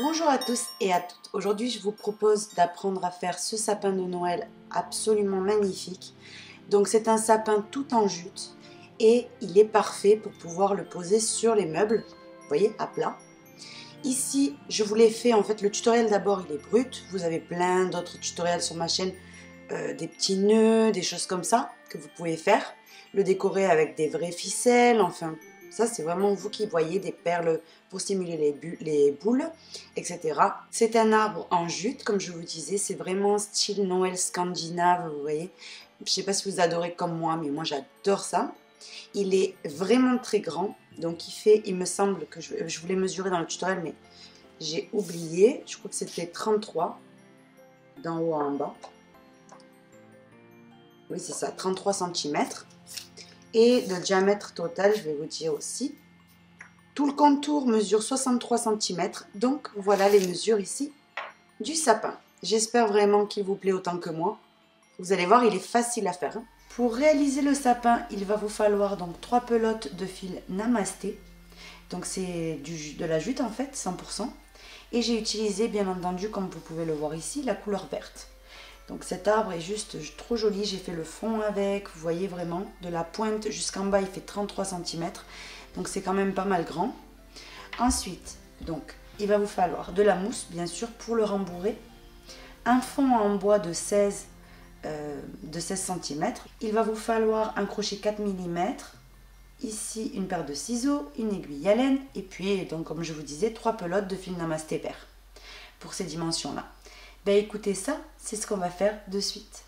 Bonjour à tous et à toutes. Aujourd'hui, je vous propose d'apprendre à faire ce sapin de Noël absolument magnifique. Donc, c'est un sapin tout en jute et il est parfait pour pouvoir le poser sur les meubles, vous voyez, à plat. Ici, je vous l'ai fait, en fait, le tutoriel d'abord, il est brut. Vous avez plein d'autres tutoriels sur ma chaîne, des petits nœuds, des choses comme ça que vous pouvez faire. Le décorer avec des vraies ficelles, enfin, ça c'est vraiment vous qui voyez, des perles pour stimuler les boules, etc. C'est un arbre en jute, comme je vous disais, c'est vraiment style Noël scandinave, vous voyez. Je ne sais pas si vous adorez comme moi, mais moi j'adore ça. Il est vraiment très grand, donc il me semble que je voulais mesurer dans le tutoriel, mais j'ai oublié. Je crois que c'était 33 d'en haut en bas. Oui, c'est ça, 33 cm. Et le diamètre total, je vais vous dire aussi. Tout le contour mesure 63 cm. Donc voilà les mesures ici du sapin. J'espère vraiment qu'il vous plaît autant que moi. Vous allez voir, il est facile à faire. Pour réaliser le sapin, il va vous falloir donc 3 pelotes de fil Namasté. Donc c'est de la jute en fait, 100%. Et j'ai utilisé bien entendu, comme vous pouvez le voir ici, la couleur verte. Donc cet arbre est juste trop joli, j'ai fait le fond avec, vous voyez vraiment, de la pointe jusqu'en bas il fait 33 cm, donc c'est quand même pas mal grand. Ensuite, donc, il va vous falloir de la mousse, bien sûr, pour le rembourrer, un fond en bois de 16 cm, il va vous falloir un crochet 4 mm, ici une paire de ciseaux, une aiguille à laine, et puis, donc, comme je vous disais, 3 pelotes de fil Namasté vert, pour ces dimensions-là. Ben écoutez, ça, c'est ce qu'on va faire de suite.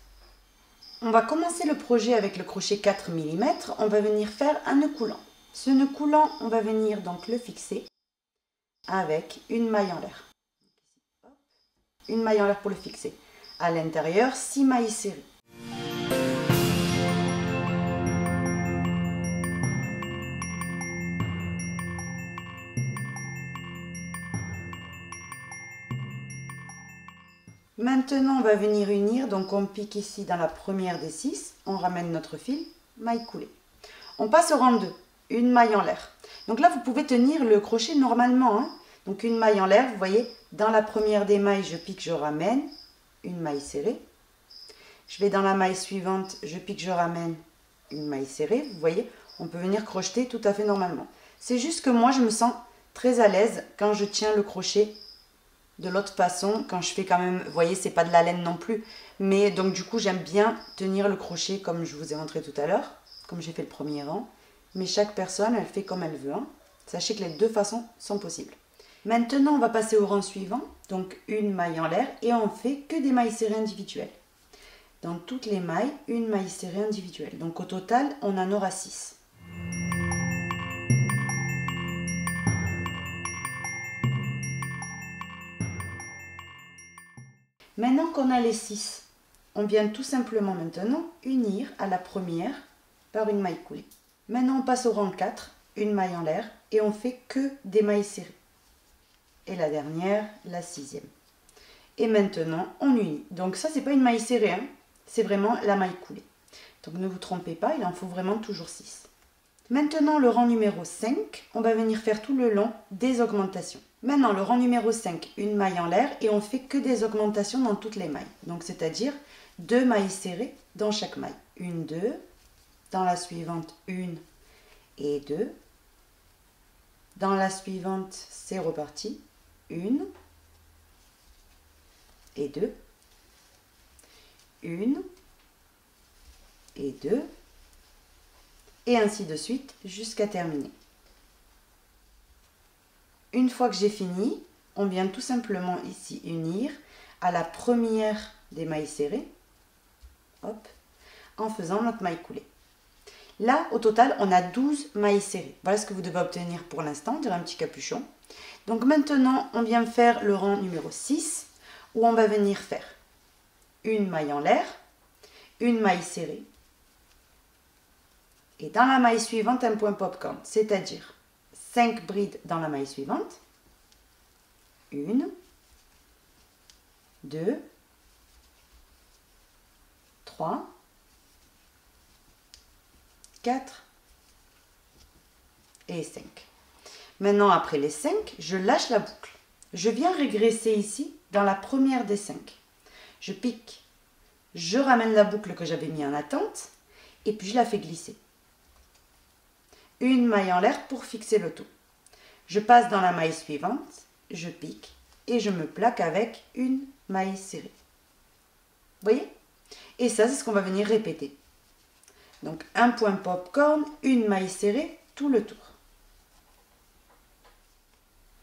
On va commencer le projet avec le crochet 4 mm. On va venir faire un nœud coulant. Ce nœud coulant, on va venir donc le fixer avec une maille en l'air. Une maille en l'air pour le fixer. À l'intérieur, 6 mailles serrées. Maintenant, on va venir unir, donc on pique ici dans la première des 6, on ramène notre fil, maille coulée. On passe au rang 2, une maille en l'air. Donc là, vous pouvez tenir le crochet normalement, hein. Donc une maille en l'air, vous voyez, dans la première des mailles, je pique, je ramène, une maille serrée. Je vais dans la maille suivante, je pique, je ramène, une maille serrée. Vous voyez, on peut venir crocheter tout à fait normalement. C'est juste que moi, je me sens très à l'aise quand je tiens le crochet de l'autre façon, quand je fais quand même, vous voyez, c'est pas de la laine non plus, mais donc du coup j'aime bien tenir le crochet comme je vous ai montré tout à l'heure, comme j'ai fait le premier rang, mais chaque personne elle fait comme elle veut, hein. Sachez que les deux façons sont possibles. Maintenant on va passer au rang suivant, donc une maille en l'air, et on fait que des mailles serrées individuelles. Dans toutes les mailles, une maille serrée individuelle, donc au total on en aura 6. Maintenant qu'on a les 6, on vient tout simplement maintenant unir à la première par une maille coulée. Maintenant on passe au rang 4, une maille en l'air, et on fait que des mailles serrées. Et la dernière, la 6e. Et maintenant on unit. Donc ça c'est pas une maille serrée, hein, c'est vraiment la maille coulée. Donc ne vous trompez pas, il en faut vraiment toujours 6. Maintenant le rang numéro 5, on va venir faire tout le long des augmentations. Maintenant, le rang numéro 5, une maille en l'air, et on fait que des augmentations dans toutes les mailles. Donc, c'est-à-dire 2 mailles serrées dans chaque maille. Une, 2, dans la suivante, 1 et 2. Dans la suivante, c'est reparti. 1 et 2. 1 et 2. Et ainsi de suite jusqu'à terminer. Une fois que j'ai fini, on vient tout simplement ici unir à la première des mailles serrées, hop, en faisant notre maille coulée. Là, au total, on a 12 mailles serrées. Voilà ce que vous devez obtenir pour l'instant, on dirait un petit capuchon. Donc maintenant, on vient faire le rang numéro 6, où on va venir faire une maille en l'air, une maille serrée, et dans la maille suivante, un point popcorn, c'est-à-dire 5 brides dans la maille suivante, 1, 2, 3, 4 et 5. Maintenant, après les 5, je lâche la boucle. Je viens régresser ici dans la première des 5. Je pique, je ramène la boucle que j'avais mis en attente et puis je la fais glisser. Une maille en l'air pour fixer le tout. Je passe dans la maille suivante, je pique et je me plaque avec une maille serrée. Vous voyez? Et ça, c'est ce qu'on va venir répéter. Donc un point popcorn, une maille serrée, tout le tour.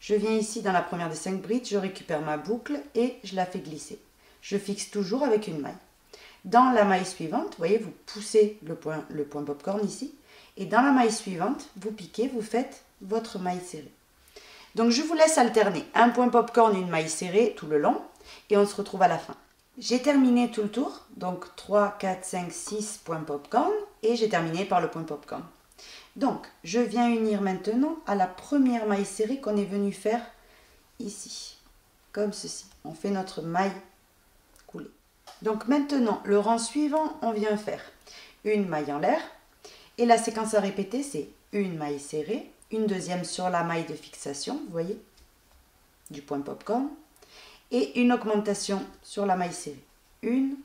Je viens ici dans la première des 5 brides, je récupère ma boucle et je la fais glisser. Je fixe toujours avec une maille. Dans la maille suivante, vous voyez, vous poussez le point popcorn ici. Et dans la maille suivante, vous piquez, vous faites votre maille serrée. Donc je vous laisse alterner un point popcorn, une maille serrée tout le long. Et on se retrouve à la fin. J'ai terminé tout le tour. Donc 3, 4, 5, 6 points popcorn. Et j'ai terminé par le point popcorn. Donc, je viens unir maintenant à la première maille serrée qu'on est venu faire ici, comme ceci. On fait notre maille coulée. Donc maintenant, le rang suivant, on vient faire une maille en l'air. Et la séquence à répéter, c'est une maille serrée, une deuxième sur la maille de fixation, vous voyez, du point popcorn, et une augmentation sur la maille serrée. Une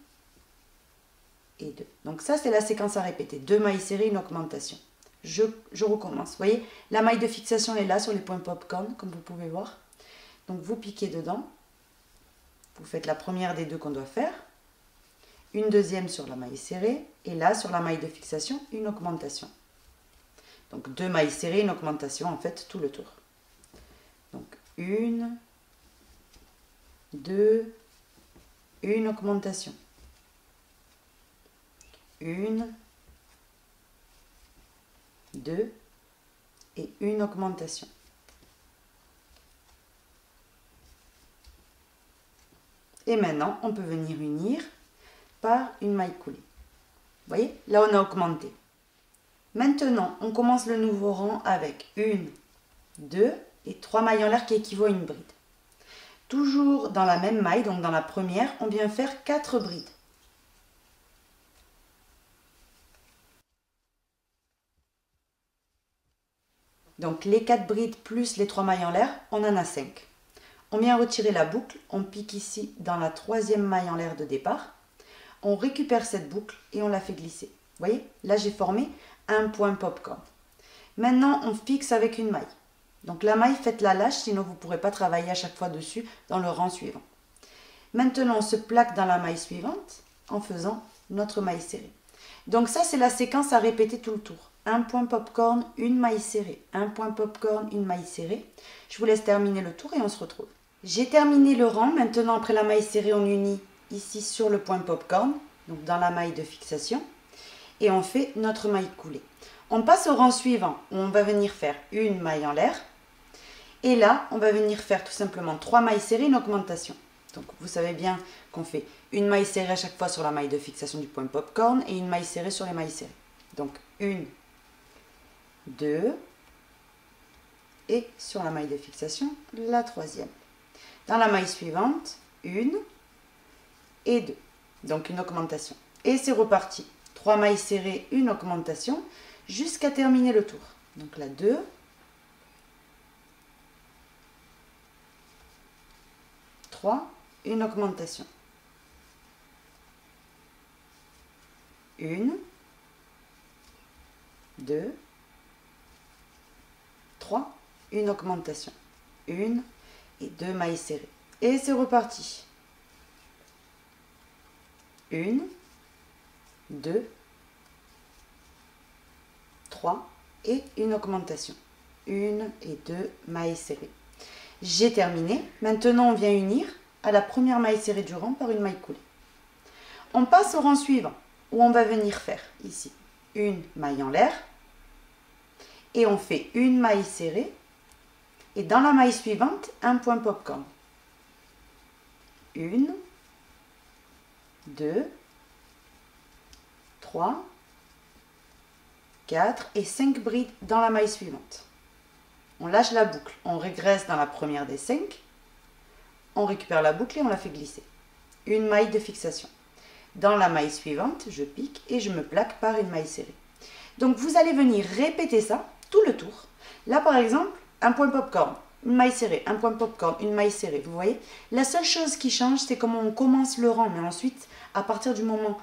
et deux. Donc ça, c'est la séquence à répéter. 2 mailles serrées, une augmentation. Je recommence. Vous voyez, la maille de fixation est là sur les points popcorn, comme vous pouvez voir. Donc vous piquez dedans. Vous faites la première des 2 qu'on doit faire. Une deuxième sur la maille serrée. Et là, sur la maille de fixation, une augmentation. Donc 2 mailles serrées, une augmentation, en fait, tout le tour. Donc 1, 2, une augmentation. 1, 2 et une augmentation. Et maintenant, on peut venir unir par une maille coulée. Vous voyez, là on a augmenté. Maintenant, on commence le nouveau rang avec 1, 2 et 3 mailles en l'air qui équivaut à une bride. Toujours dans la même maille, donc dans la première, on vient faire 4 brides. Donc les 4 brides plus les 3 mailles en l'air, on en a 5. On vient retirer la boucle, on pique ici dans la 3e maille en l'air de départ. On récupère cette boucle et on la fait glisser. Vous voyez, là j'ai formé un point popcorn. Maintenant on fixe avec une maille. Donc la maille, faites-la lâche, sinon vous ne pourrez pas travailler à chaque fois dessus dans le rang suivant. Maintenant on se plaque dans la maille suivante en faisant notre maille serrée. Donc ça c'est la séquence à répéter tout le tour. Un point popcorn, une maille serrée. Un point popcorn, une maille serrée. Je vous laisse terminer le tour et on se retrouve. J'ai terminé le rang. Maintenant, après la maille serrée, on unit ici sur le point popcorn, donc dans la maille de fixation. Et on fait notre maille coulée. On passe au rang suivant où on va venir faire une maille en l'air. Et là, on va venir faire tout simplement 3 mailles serrées, une augmentation. Donc vous savez bien qu'on fait une maille serrée à chaque fois sur la maille de fixation du point popcorn et une maille serrée sur les mailles serrées. Donc 1, 2 et sur la maille de fixation, la 3e. Dans la maille suivante, 1 et 2. Donc une augmentation. Et c'est reparti. 3 mailles serrées, une augmentation jusqu'à terminer le tour. Donc la 2, 3, une augmentation. 1, 2, 3, une augmentation. 1 et 2 mailles serrées. Et c'est reparti. 1, 2, 3 et une augmentation. 1 et 2 mailles serrées. J'ai terminé. Maintenant, on vient unir à la première maille serrée du rang par une maille coulée. On passe au rang suivant où on va venir faire ici une maille en l'air et on fait une maille serrée et dans la maille suivante, un point popcorn. 1, 2, 3, 4 et 5 brides dans la maille suivante. On lâche la boucle, on régresse dans la première des 5, on récupère la boucle et on la fait glisser. Une maille de fixation. Dans la maille suivante, je pique et je me plaque par une maille serrée. Donc vous allez venir répéter ça tout le tour. Là par exemple, un point popcorn. une maille serrée, un point popcorn, une maille serrée, vous voyez? La seule chose qui change, c'est comment on commence le rang, mais ensuite, à partir du moment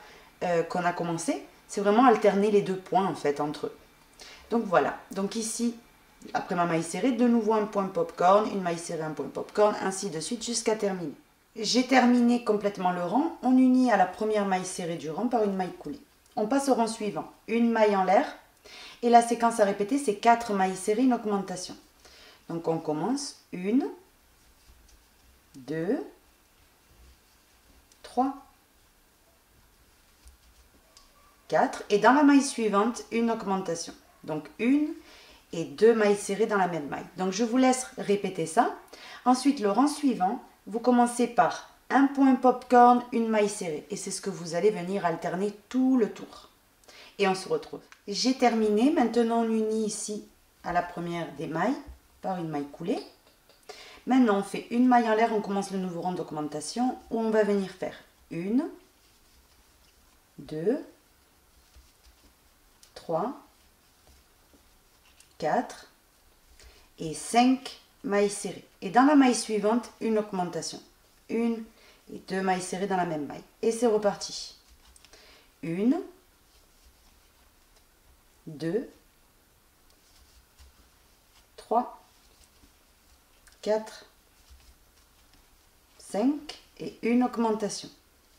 qu'on a commencé, c'est vraiment alterner les 2 points en fait entre eux. Donc voilà, donc ici, après ma maille serrée, de nouveau un point popcorn, une maille serrée, un point popcorn, ainsi de suite jusqu'à terminer. J'ai terminé complètement le rang, on unit à la première maille serrée du rang par une maille coulée. On passe au rang suivant, une maille en l'air, et la séquence à répéter, c'est 4 mailles serrées, une augmentation. Donc on commence 1, 2, 3, 4, et dans la maille suivante, une augmentation. Donc 1 et 2 mailles serrées dans la même maille. Donc je vous laisse répéter ça. Ensuite, le rang suivant, vous commencez par un point popcorn, une maille serrée. Et c'est ce que vous allez venir alterner tout le tour. Et on se retrouve. J'ai terminé. Maintenant, on unit ici à la première des mailles par une maille coulée. Maintenant, on fait une maille en l'air. On commence le nouveau rang d'augmentation où on va venir faire 1, 2, 3, 4 et 5 mailles serrées. Et dans la maille suivante, une augmentation. 1 et 2 mailles serrées dans la même maille. Et c'est reparti. 1, 2, 3, 4, 5 et une augmentation.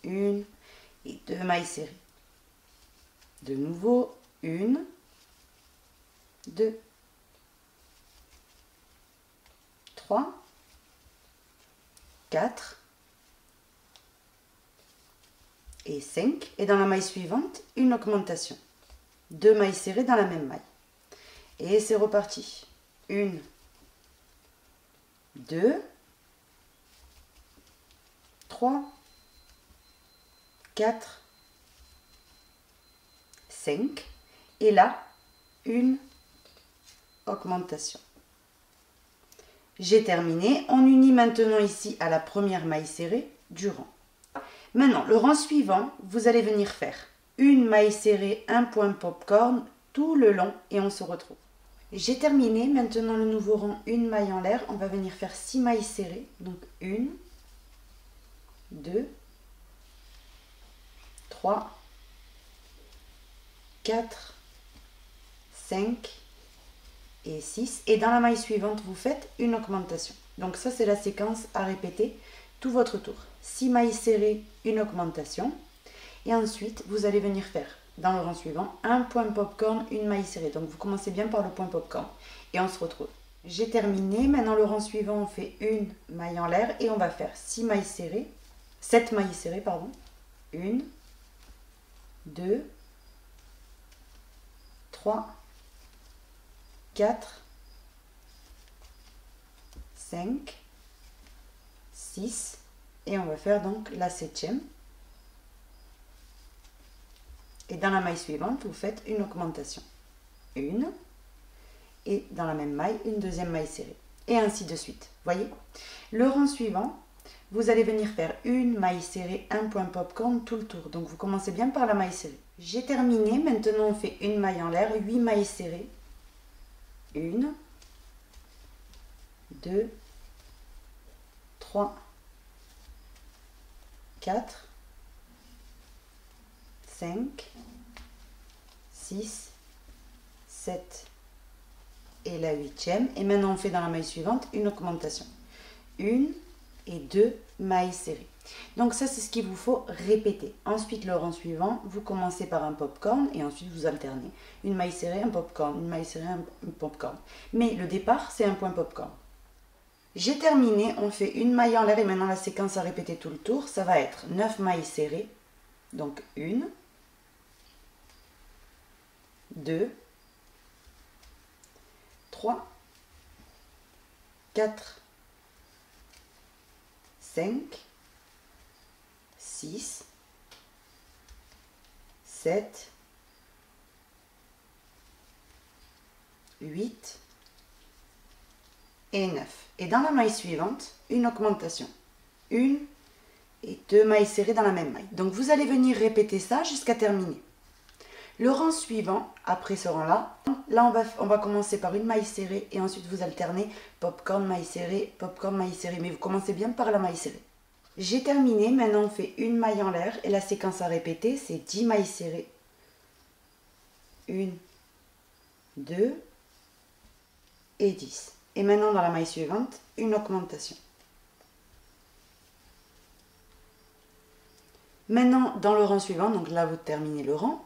1 et 2 mailles serrées. De nouveau, 1, 2, 3, 4 et 5. Et dans la maille suivante, une augmentation. 2 mailles serrées dans la même maille. Et c'est reparti. 1, 2, 3, 4, 5. Et là, une augmentation. J'ai terminé. On unit maintenant ici à la première maille serrée du rang. Maintenant, le rang suivant, vous allez venir faire une maille serrée, un point popcorn tout le long et on se retrouve. J'ai terminé. Maintenant, le nouveau rang, une maille en l'air. On va venir faire 6 mailles serrées. Donc 1, 2, 3, 4, 5 et 6. Et dans la maille suivante, vous faites une augmentation. Donc ça, c'est la séquence à répéter tout votre tour. 6 mailles serrées, une augmentation. Et ensuite, vous allez venir faire, dans le rang suivant, un point popcorn, une maille serrée. Donc vous commencez bien par le point popcorn. Et on se retrouve. J'ai terminé. Maintenant, le rang suivant, on fait une maille en l'air. Et on va faire 6 mailles serrées. 7 mailles serrées, pardon. 1, 2, 3, 4, 5, 6 et on va faire donc la 7e. Et dans la maille suivante, vous faites une augmentation. 1 et dans la même maille, une deuxième maille serrée. Et ainsi de suite. Voyez? Le rang suivant, vous allez venir faire une maille serrée, un point popcorn tout le tour. Donc vous commencez bien par la maille serrée. J'ai terminé. Maintenant, on fait une maille en l'air, 8 mailles serrées. 1, 2, 3, 4, 5, 6, 7 et la 8e. Et maintenant, on fait dans la maille suivante une augmentation. 1 et 2 mailles serrées. Donc ça, c'est ce qu'il vous faut répéter. Ensuite, le rang suivant, vous commencez par un popcorn et ensuite vous alternez. Une maille serrée, un popcorn, une maille serrée, un popcorn. Mais le départ, c'est un point popcorn. J'ai terminé, on fait une maille en l'air et maintenant la séquence à répéter tout le tour, ça va être 9 mailles serrées. Donc 1, 2, 3, 4, 5, 6, 7, 8 et 9. Et dans la maille suivante, une augmentation. 1 et 2 mailles serrées dans la même maille. Donc vous allez venir répéter ça jusqu'à terminer. Le rang suivant, après ce rang-là, on va commencer par une maille serrée et ensuite vous alternez popcorn, maille serrée, popcorn, maille serrée. Mais vous commencez bien par la maille serrée. J'ai terminé, maintenant on fait une maille en l'air et la séquence à répéter, c'est 10 mailles serrées. 1, 2 et 10. Et maintenant dans la maille suivante, une augmentation. Maintenant dans le rang suivant, donc là vous terminez le rang,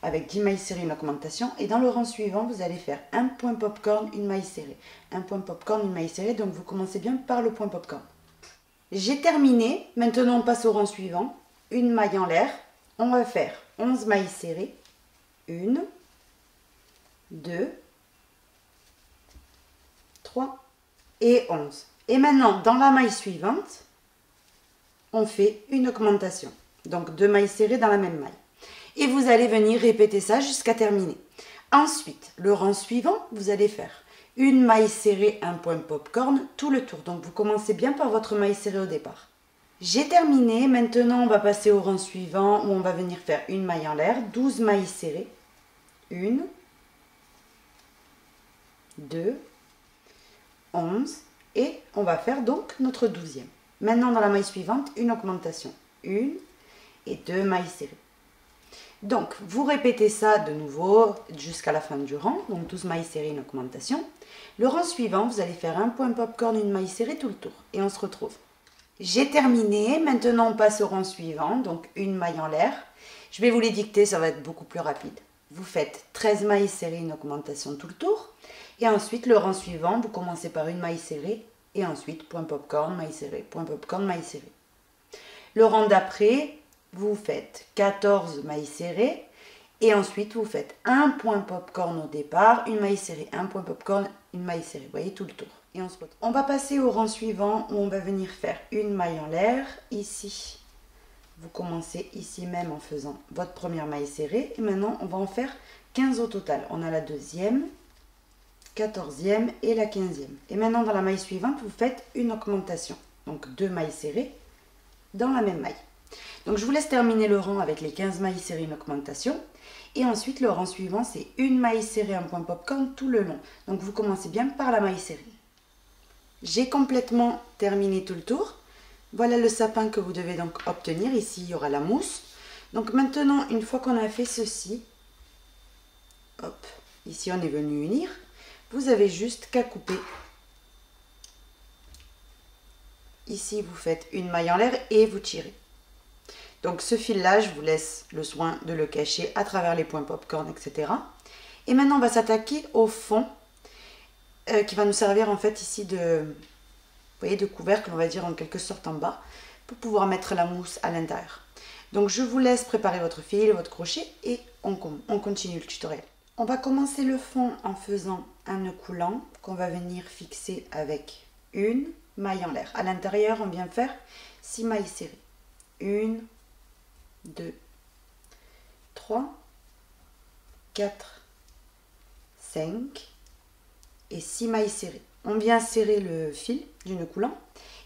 avec 10 mailles serrées, une augmentation. Et dans le rang suivant, vous allez faire un point popcorn, une maille serrée. Un point popcorn, une maille serrée. Donc vous commencez bien par le point popcorn. J'ai terminé. Maintenant, on passe au rang suivant. Une maille en l'air. On va faire 11 mailles serrées. 1, 2, 3 et 11. Et maintenant, dans la maille suivante, on fait une augmentation. Donc 2 mailles serrées dans la même maille. Et vous allez venir répéter ça jusqu'à terminer. Ensuite, le rang suivant, vous allez faire une maille serrée, un point popcorn, tout le tour. Donc vous commencez bien par votre maille serrée au départ. J'ai terminé, maintenant on va passer au rang suivant où on va venir faire une maille en l'air, 12 mailles serrées. 1, 2, 11 et on va faire donc notre 12e. Maintenant dans la maille suivante, une augmentation. 1 et 2 mailles serrées. Donc, vous répétez ça de nouveau jusqu'à la fin du rang. Donc, 12 mailles serrées, une augmentation. Le rang suivant, vous allez faire un point popcorn, une maille serrée tout le tour. Et on se retrouve. J'ai terminé. Maintenant, on passe au rang suivant. Donc, une maille en l'air. Je vais vous les dicter, ça va être beaucoup plus rapide. Vous faites 13 mailles serrées, une augmentation tout le tour. Et ensuite, le rang suivant, vous commencez par une maille serrée. Et ensuite, point popcorn, maille serrée, point popcorn, maille serrée. Le rang d'après, vous faites 14 mailles serrées et ensuite vous faites un point popcorn au départ, une maille serrée, un point popcorn, une maille serrée. Vous voyez tout le tour. Et on se retrouve. On va passer au rang suivant où on va venir faire une maille en l'air. Ici, vous commencez ici même en faisant votre première maille serrée. Et maintenant, on va en faire 15 au total. On a la 2e, 14e et la 15e. Et maintenant, dans la maille suivante, vous faites une augmentation. Donc 2 mailles serrées dans la même maille. Donc je vous laisse terminer le rang avec les 15 mailles serrées, une augmentation. Et ensuite le rang suivant c'est une maille serrée, un point popcorn tout le long. Donc vous commencez bien par la maille serrée. J'ai complètement terminé tout le tour. Voilà le sapin que vous devez donc obtenir. Ici il y aura la mousse. Donc maintenant une fois qu'on a fait ceci, hop, ici on est venu unir. Vous avez juste qu'à couper. Ici vous faites une maille en l'air et vous tirez. Donc ce fil-là, je vous laisse le soin de le cacher à travers les points popcorn, etc. Et maintenant, on va s'attaquer au fond qui va nous servir en fait ici de, vous voyez, de couvercle, on va dire en quelque sorte en bas, pour pouvoir mettre la mousse à l'intérieur. Donc je vous laisse préparer votre fil, votre crochet et on continue le tutoriel. On va commencer le fond en faisant un nœud coulant qu'on va venir fixer avec une maille en l'air. À l'intérieur, on vient faire 6 mailles serrées. 1, 2, 3, 4, 5 et 6 mailles serrées. On vient serrer le fil du nœud coulant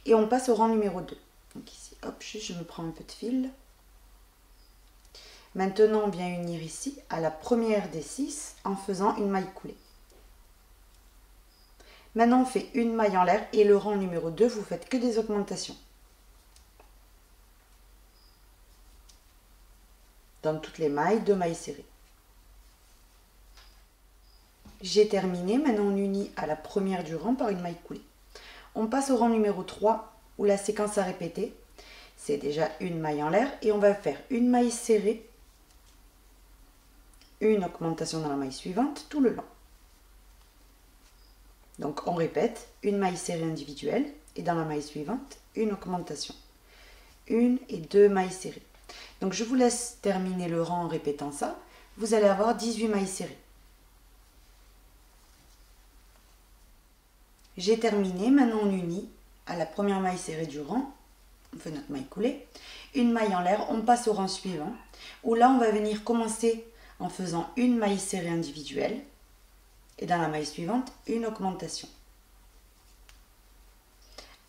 et on passe au rang numéro 2. Donc ici, hop, je me prends un peu de fil. Maintenant, on vient unir ici à la première des 6 en faisant une maille coulée. Maintenant, on fait une maille en l'air et le rang numéro 2, vous faites que des augmentations. Dans toutes les mailles, 2 mailles serrées. J'ai terminé, maintenant on unit à la première du rang par une maille coulée. On passe au rang numéro 3 où la séquence à répéter, c'est déjà une maille en l'air et on va faire une maille serrée, une augmentation dans la maille suivante tout le long. Donc on répète, une maille serrée individuelle et dans la maille suivante, une augmentation. Une et 2 mailles serrées. Donc je vous laisse terminer le rang en répétant ça. Vous allez avoir 18 mailles serrées. J'ai terminé, maintenant on unit à la première maille serrée du rang. On fait notre maille coulée. Une maille en l'air, on passe au rang suivant. Où là on va venir commencer en faisant une maille serrée individuelle. Et dans la maille suivante, une augmentation.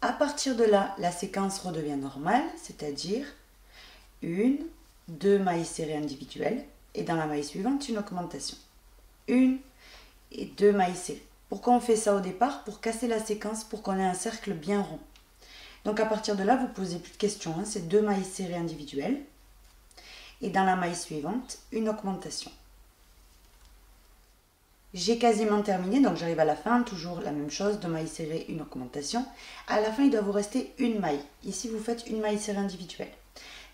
À partir de là, la séquence redevient normale, c'est-à-dire 1, 2 mailles serrées individuelles, et dans la maille suivante, une augmentation. 1 et 2 mailles serrées. Pourquoi on fait ça au départ? Pour casser la séquence, pour qu'on ait un cercle bien rond. Donc à partir de là, vous ne posez plus de questions, hein. C'est 2 mailles serrées individuelles. Et dans la maille suivante, une augmentation. J'ai quasiment terminé, donc j'arrive à la fin, toujours la même chose, 2 mailles serrées, une augmentation. À la fin, il doit vous rester une maille. Ici, vous faites une maille serrée individuelle.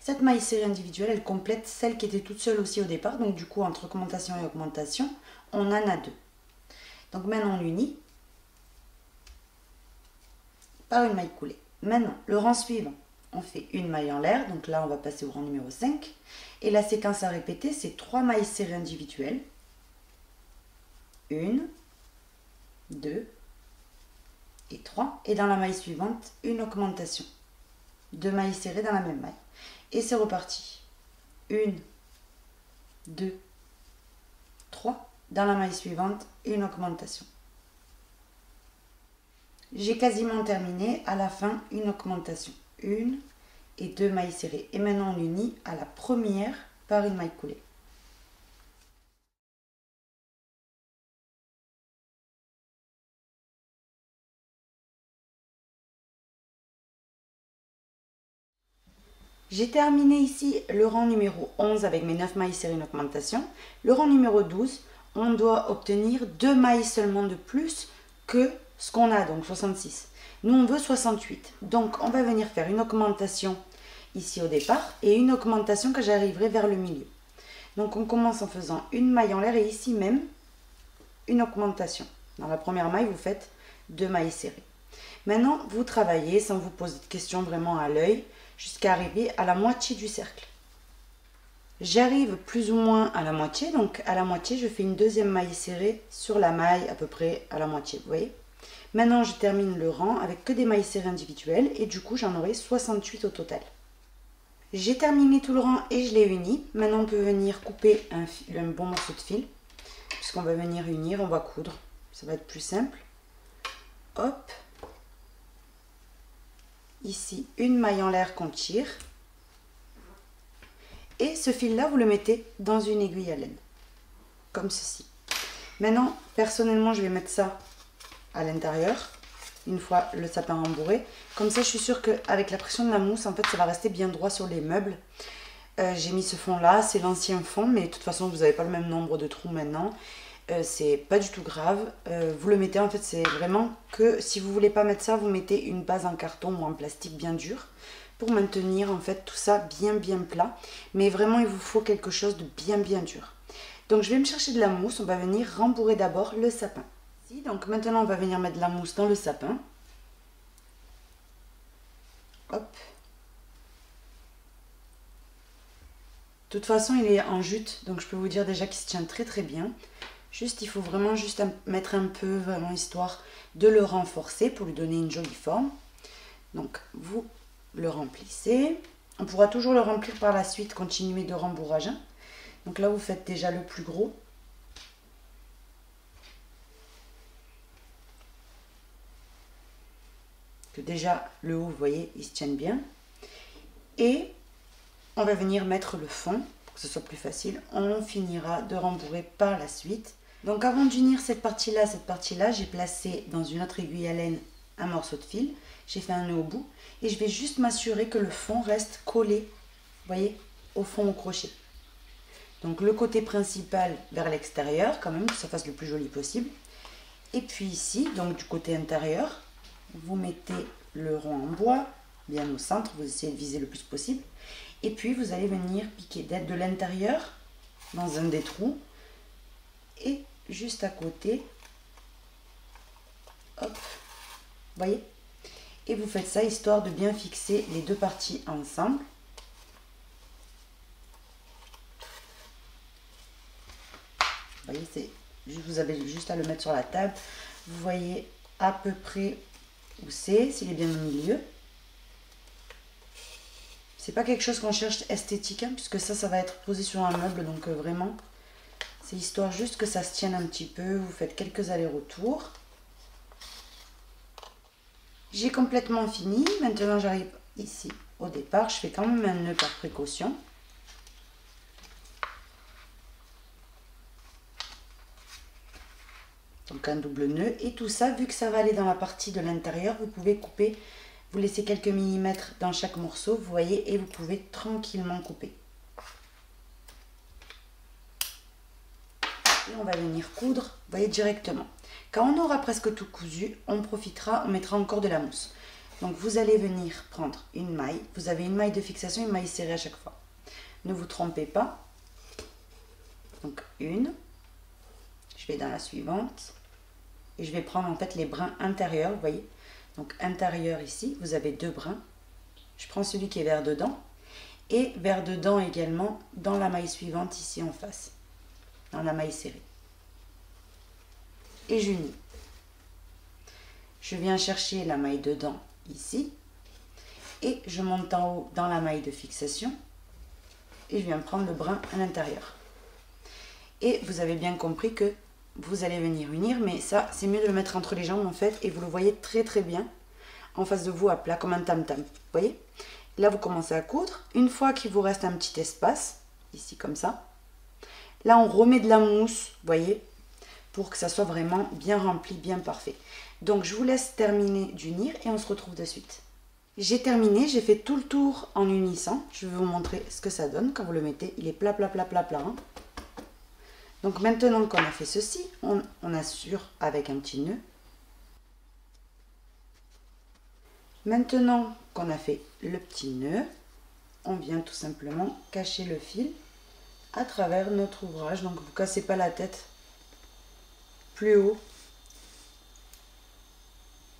Cette maille serrée individuelle, elle complète celle qui était toute seule aussi au départ. Donc du coup, entre augmentation et augmentation, on en a 2. Donc maintenant, on l'unit par une maille coulée. Maintenant, le rang suivant, on fait une maille en l'air. Donc là, on va passer au rang numéro 5. Et la séquence à répéter, c'est 3 mailles serrées individuelles. 1, 2 et 3. Et dans la maille suivante, une augmentation. 2 mailles serrées dans la même maille. Et c'est reparti. 1, 2, 3. Dans la maille suivante, une augmentation. J'ai quasiment terminé. À la fin, une augmentation. 1 et 2 mailles serrées. Et maintenant, on unit à la première par une maille coulée. J'ai terminé ici le rang numéro 11 avec mes 9 mailles serrées, une augmentation. Le rang numéro 12, on doit obtenir 2 mailles seulement de plus que ce qu'on a, donc 66. Nous, on veut 68. Donc, on va venir faire une augmentation ici au départ et une augmentation que j'arriverai vers le milieu. Donc, on commence en faisant une maille en l'air et ici même, une augmentation. Dans la première maille, vous faites 2 mailles serrées. Maintenant, vous travaillez sans vous poser de questions vraiment à l'œil jusqu'à arriver à la moitié du cercle. J'arrive plus ou moins à la moitié, donc à la moitié, je fais une deuxième maille serrée sur la maille à peu près à la moitié, vous voyez. Maintenant, je termine le rang avec que des mailles serrées individuelles et du coup, j'en aurai 68 au total. J'ai terminé tout le rang et je l'ai uni. Maintenant, on peut venir couper un bon morceau de fil, puisqu'on va venir unir, on va coudre. Ça va être plus simple. Hop. Ici, une maille en l'air qu'on tire. Et ce fil-là, vous le mettez dans une aiguille à laine. Comme ceci. Maintenant, personnellement, je vais mettre ça à l'intérieur. Une fois le sapin rembourré. Comme ça, je suis sûre qu'avec la pression de la mousse, en fait, ça va rester bien droit sur les meubles. J'ai mis ce fond-là. C'est l'ancien fond. Mais de toute façon, vous n'avez pas le même nombre de trous maintenant. C'est pas du tout grave. Vous le mettez, en fait, c'est vraiment que si vous voulez pas mettre ça, vous mettez une base en carton ou en plastique bien dur pour maintenir en fait tout ça bien plat. Mais vraiment, il vous faut quelque chose de bien dur. Donc, je vais me chercher de la mousse. On va venir rembourrer d'abord le sapin. Donc, maintenant, on va venir mettre de la mousse dans le sapin. Hop. De toute façon, il est en jute, donc je peux vous dire déjà qu'il se tient très bien. Juste, il faut vraiment juste mettre un peu, vraiment histoire de le renforcer pour lui donner une jolie forme. Donc, vous le remplissez. On pourra toujours le remplir par la suite, continuer de rembourrage. Donc là, vous faites déjà le plus gros. Que déjà, le haut, vous voyez, il se tienne bien. Et on va venir mettre le fond, pour que ce soit plus facile. On finira de rembourrer par la suite. Donc avant d'unir cette partie-là, j'ai placé dans une autre aiguille à laine un morceau de fil. J'ai fait un nœud au bout. Et je vais juste m'assurer que le fond reste collé, vous voyez, au fond au crochet. Donc le côté principal vers l'extérieur, quand même, que ça fasse le plus joli possible. Et puis ici, donc du côté intérieur, vous mettez le rond en bois, bien au centre, vous essayez de viser le plus possible. Et puis vous allez venir piquer de l'intérieur dans un des trous. Et juste à côté, hop, vous voyez. Et vous faites ça histoire de bien fixer les deux parties ensemble. Vous voyez, vous avez juste à le mettre sur la table. Vous voyez à peu près où c'est, s'il est bien au milieu. C'est pas quelque chose qu'on cherche esthétique, hein, puisque ça va être posé sur un meuble, donc vraiment, c'est histoire juste que ça se tienne un petit peu. Vous faites quelques allers-retours. J'ai complètement fini. Maintenant, j'arrive ici au départ. Je fais quand même un nœud par précaution. Donc un double nœud. Et tout ça, vu que ça va aller dans la partie de l'intérieur, vous pouvez couper, vous laissez quelques millimètres dans chaque morceau, vous voyez, et vous pouvez tranquillement couper. Et on va venir coudre, vous voyez, directement. Quand on aura presque tout cousu, on profitera, on mettra encore de la mousse. Donc vous allez venir prendre une maille, vous avez une maille de fixation, une maille serrée à chaque fois. Ne vous trompez pas. Donc une, je vais dans la suivante, et je vais prendre en fait les brins intérieurs, vous voyez. Donc intérieur ici, vous avez 2 brins. Je prends celui qui est vers dedans, et vers dedans également dans la maille suivante ici en face, dans la maille serrée. Et j'unis. Je viens chercher la maille dedans ici, et je monte en haut dans la maille de fixation, et je viens prendre le brin à l'intérieur. Et vous avez bien compris que vous allez venir unir, mais ça c'est mieux de le mettre entre les jambes en fait, et vous le voyez très très bien en face de vous à plat comme un tam-tam, vous voyez. Là vous commencez à coudre, une fois qu'il vous reste un petit espace, ici comme ça, là on remet de la mousse, vous voyez, pour que ça soit vraiment bien rempli, bien parfait. Donc je vous laisse terminer d'unir et on se retrouve de suite. J'ai terminé, j'ai fait tout le tour en unissant. Je vais vous montrer ce que ça donne quand vous le mettez. Il est plat, plat, plat, plat, plat. Hein. Donc maintenant qu'on a fait ceci, on assure avec un petit nœud. Maintenant qu'on a fait le petit nœud, on vient tout simplement cacher le fil à travers notre ouvrage. Donc vous ne cassez pas la tête plus haut.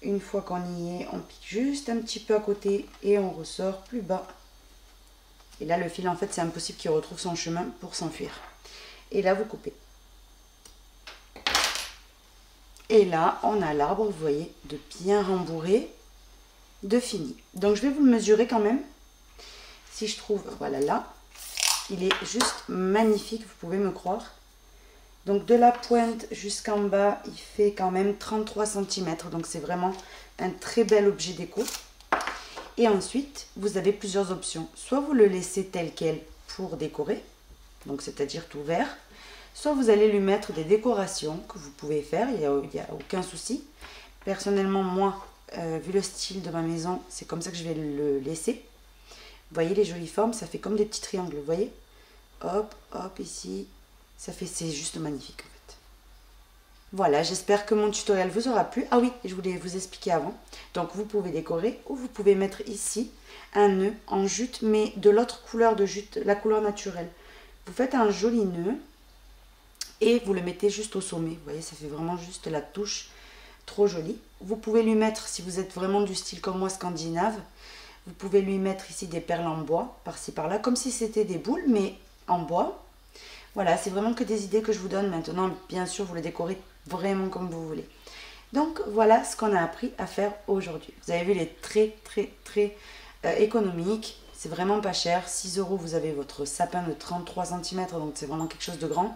Une fois qu'on y est, on pique juste un petit peu à côté et on ressort plus bas. Et là, le fil, en fait, c'est impossible qu'il retrouve son chemin pour s'enfuir. Et là, vous coupez. Et là, on a l'arbre, vous voyez, de bien rembourré, de fini. Donc, je vais vous le mesurer quand même. Si je trouve, voilà là, il est juste magnifique, vous pouvez me croire. Donc de la pointe jusqu'en bas, il fait quand même 33 cm. Donc c'est vraiment un très bel objet déco. Et ensuite, vous avez plusieurs options. Soit vous le laissez tel quel pour décorer, donc c'est-à-dire tout vert. Soit vous allez lui mettre des décorations que vous pouvez faire, il n'y a aucun souci. Personnellement, moi, vu le style de ma maison, c'est comme ça que je vais le laisser. Vous voyez les jolies formes, ça fait comme des petits triangles, vous voyez. Hop, hop, ici. Ça fait, c'est juste magnifique en fait. Voilà, j'espère que mon tutoriel vous aura plu. Ah oui, je voulais vous expliquer avant. Donc vous pouvez décorer ou vous pouvez mettre ici un nœud en jute, mais de l'autre couleur de jute, la couleur naturelle. Vous faites un joli nœud et vous le mettez juste au sommet. Vous voyez, ça fait vraiment juste la touche trop jolie. Vous pouvez lui mettre, si vous êtes vraiment du style comme moi scandinave, vous pouvez lui mettre ici des perles en bois, par-ci par-là, comme si c'était des boules, mais en bois. Voilà, c'est vraiment que des idées que je vous donne maintenant. Bien sûr, vous le décorez vraiment comme vous voulez. Donc, voilà ce qu'on a appris à faire aujourd'hui. Vous avez vu, il est très, très, très économique. C'est vraiment pas cher. 6 €, vous avez votre sapin de 33 cm. Donc, c'est vraiment quelque chose de grand.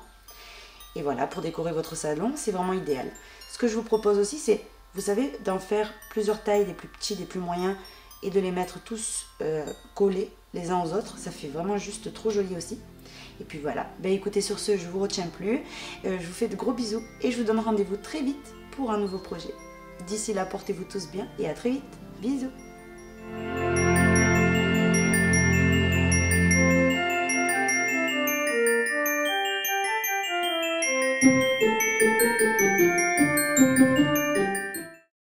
Et voilà, pour décorer votre salon, c'est vraiment idéal. Ce que je vous propose aussi, c'est, vous savez, d'en faire plusieurs tailles, des plus petits, des plus moyens, et de les mettre tous collés les uns aux autres. Ça fait vraiment juste trop joli aussi. Et puis voilà, ben écoutez, sur ce, je ne vous retiens plus. Je vous fais de gros bisous et je vous donne rendez-vous très vite pour un nouveau projet. D'ici là, portez-vous tous bien et à très vite. Bisous.